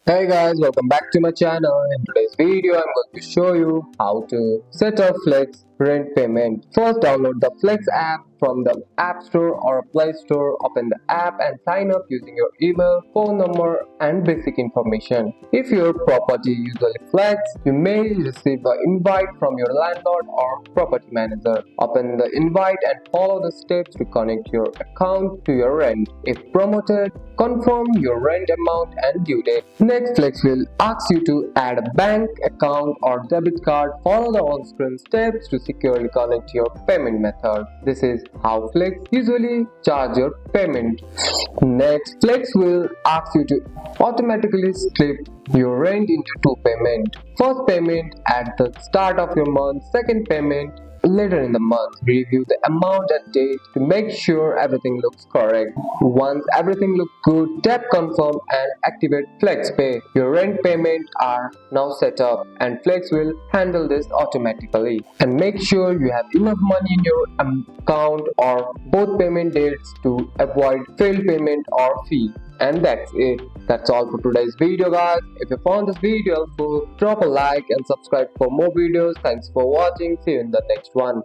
Hey guys, welcome back to my channel. In today's video, I'm going to show you how to set up Flex rent payment. First, download the Flex app from the App Store or Play Store. Open the app and sign up using your email, phone number, and basic information. If your property usually Flex, you may receive an invite from your landlord or property manager. Open the invite and follow the steps to connect your account to your rent. If promoted, confirm your rent amount and due date. Next, Flex will ask you to add a bank account or debit card. Follow the on-screen steps to securely connect your payment method. This is how Flex usually charge your payment. Next, Flex will ask you to automatically split your rent into two payments. First payment at the start of your month, second payment later in the month. Review the amount and date to make sure everything looks correct. Once everything looks good, tap confirm and activate FlexPay. Your rent payments are now set up and Flex will handle this automatically. And make sure you have enough money in your account or both payment dates to avoid failed payment or fee. And that's it. That's all for today's video, guys. If you found this video helpful, drop a like and subscribe for more videos. Thanks for watching. See you in the next one.